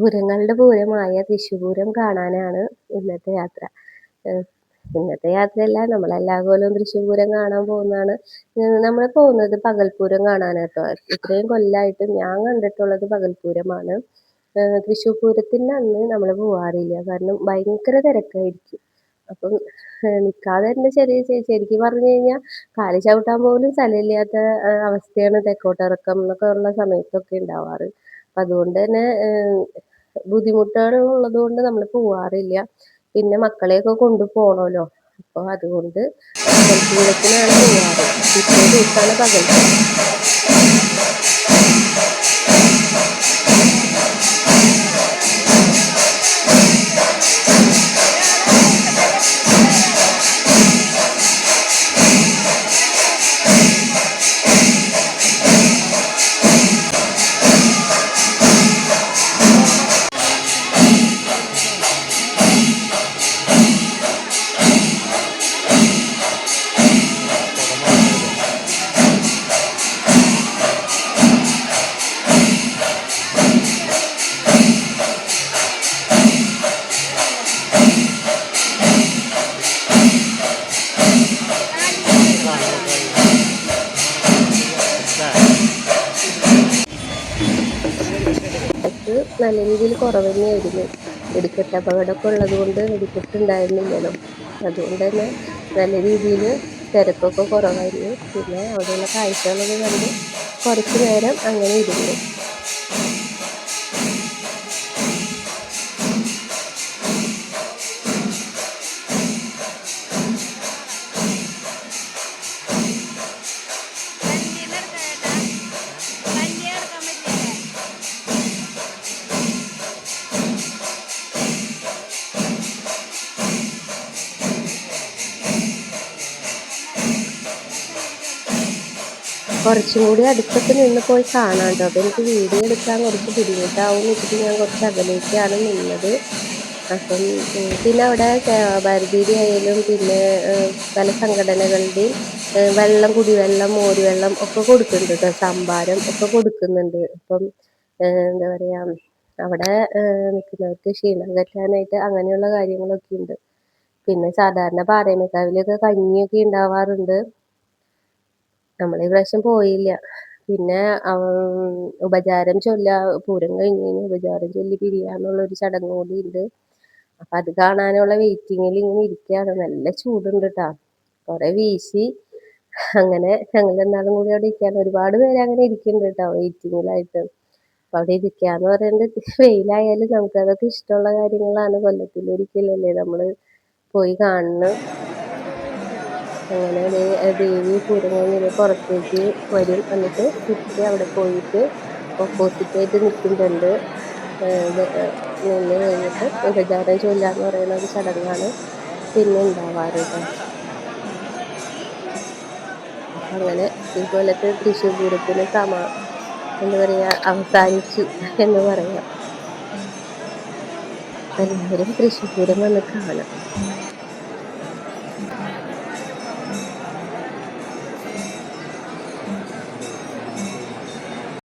പൂരങ്ങളുടെ പൂരമായ തൃശ്ശൂർ കാണാനാണ് ഇന്നത്തെ യാത്ര. ഏഹ് ഇന്നത്തെ യാത്രയല്ല, നമ്മളെല്ലാ കൊല്ലവും തൃശ്ശൂർ പൂരം കാണാൻ പോകുന്നതാണ്. നമ്മൾ പോകുന്നത് പകൽപ്പൂരം കാണാനാട്ടോ. ഇത്രയും കൊല്ലായിട്ട് ഞാൻ കണ്ടിട്ടുള്ളത് പകൽപ്പൂരമാണ്. തൃശ്ശൂർ പൂരത്തിന്റെ അന്ന് നമ്മൾ പോവാറില്ല. കാരണം ഭയങ്കര തിരക്കായിരിക്കും. അപ്പം നിൽക്കാതെ തന്നെ ശരിക്കും പറഞ്ഞു കഴിഞ്ഞാൽ കാല് ചവിട്ടാൻ പോലും സ്ഥലമില്ലാത്ത അവസ്ഥയാണ് തെക്കോട്ടിറക്കം എന്നൊക്കെ ഉള്ള സമയത്തൊക്കെ ഉണ്ടാവാറ്. അപ്പം അതുകൊണ്ട് തന്നെ ബുദ്ധിമുട്ടുകൾ ഉള്ളത് കൊണ്ട് നമ്മൾ പോവാറില്ല. പിന്നെ മക്കളെയൊക്കെ കൊണ്ട് പോകണമല്ലോ. അപ്പോൾ അതുകൊണ്ട് പകൽപ്പൂരത്തിനാണ് പോവാറ്. പിറ്റേ ദിവസമാണ് പകൽപ്പൂരം. നല്ല രീതിയിൽ കുറവ് തന്നെയായിരുന്നു. വെടിക്കെട്ട് അപകടമൊക്കെ ഉള്ളത് കൊണ്ട് വെടിക്കെട്ട് ഉണ്ടായിരുന്നില്ലല്ലോ. അതുകൊണ്ട് തന്നെ നല്ല രീതിയിൽ തിരക്കൊക്കെ കുറവായിരുന്നു. പിന്നെ അവിടെയുള്ള കാഴ്ചകളൊക്കെ കണ്ട് കുറച്ച് നേരം അങ്ങനെ ഇരുന്നു. കുറച്ചും കൂടി അടുത്തൊക്കെ നിന്ന് പോയി കാണാം കേട്ടോ. അപ്പോൾ എനിക്ക് വീഡിയോ എടുക്കാൻ കുറച്ച് ബുദ്ധിമുട്ടാവും എന്ന് വെച്ചിട്ട് ഞാൻ കുറച്ച് അകലേക്കാണ് നിന്നത്. അപ്പം പിന്നെ അവിടെ ഭാരതീയ ആയാലും പിന്നെ പല സംഘടനകളുടെയും വെള്ളം, കുടിവെള്ളം, മോരുവെള്ളം ഒക്കെ കൊടുക്കുന്നുണ്ട് കേട്ടോ. സംഭാരം ഒക്കെ കൊടുക്കുന്നുണ്ട്. അപ്പം എന്താ പറയുക, അവിടെ നിൽക്കുന്നവർക്ക് ക്ഷീണം അകറ്റാനായിട്ട് അങ്ങനെയുള്ള കാര്യങ്ങളൊക്കെ ഉണ്ട്. പിന്നെ സാധാരണ പാറമേക്കാവിലൊക്കെ കഞ്ഞിയൊക്കെ ഉണ്ടാവാറുണ്ട്. നമ്മൾ ഈ പ്രാവശ്യം പോയില്ല. പിന്നെ ഉപചാരം പൂരം കഴിഞ്ഞ് കഴിഞ്ഞ് ഉപചാരം ചൊല്ലി പിരിയാന്നുള്ളൊരു ചടങ്ങ് കൂടി ഉണ്ട്. അപ്പം അത് കാണാനുള്ള വെയിറ്റിങ്ങിൽ ഇങ്ങനെ ഇരിക്കുകയാണ്. നല്ല ചൂടുണ്ട് കേട്ടോ. കുറേ വീശി അങ്ങനെ ഞങ്ങൾ രണ്ടാളും കൂടി അവിടെ ഇരിക്കുകയാണ്. ഒരുപാട് പേര് അങ്ങനെ ഇരിക്കുന്നുണ്ട് കേട്ടോ വെയിറ്റിങ്ങിലായിട്ട്. അപ്പം അവിടെ ഇരിക്കുക എന്ന് പറയുന്നത് വെയിലായാലും നമുക്കതൊക്കെ ഇഷ്ടമുള്ള കാര്യങ്ങളാണ്. കൊല്ലത്തിലൊരിക്കലല്ലേ നമ്മൾ പോയി കാണുന്നത്. അങ്ങനെ ദേവി പൂരം കഴിഞ്ഞ് പുറത്തേക്ക് വരും. എന്നിട്ട് തിരിച്ച് അവിടെ പോയിട്ട് ഓപ്പോസിറ്റായിട്ട് നിൽക്കുന്നുണ്ട്. നിന്ന് കഴിഞ്ഞിട്ട് ഉപചാരം ചൊല്ലുക എന്ന് പറയുന്ന ഒരു ചടങ്ങാണ് പിന്നെ ഉണ്ടാവാറ് കേട്ടോ. അങ്ങനെ ഈ കൊല്ലത്തെ തൃശ്ശൂർ പൂരത്തിന് എന്താ പറയുക, അവസാനിച്ചു എന്ന് പറയാം. എല്ലാവരും തൃശ്ശൂർ പൂരം വന്ന് കാണാം.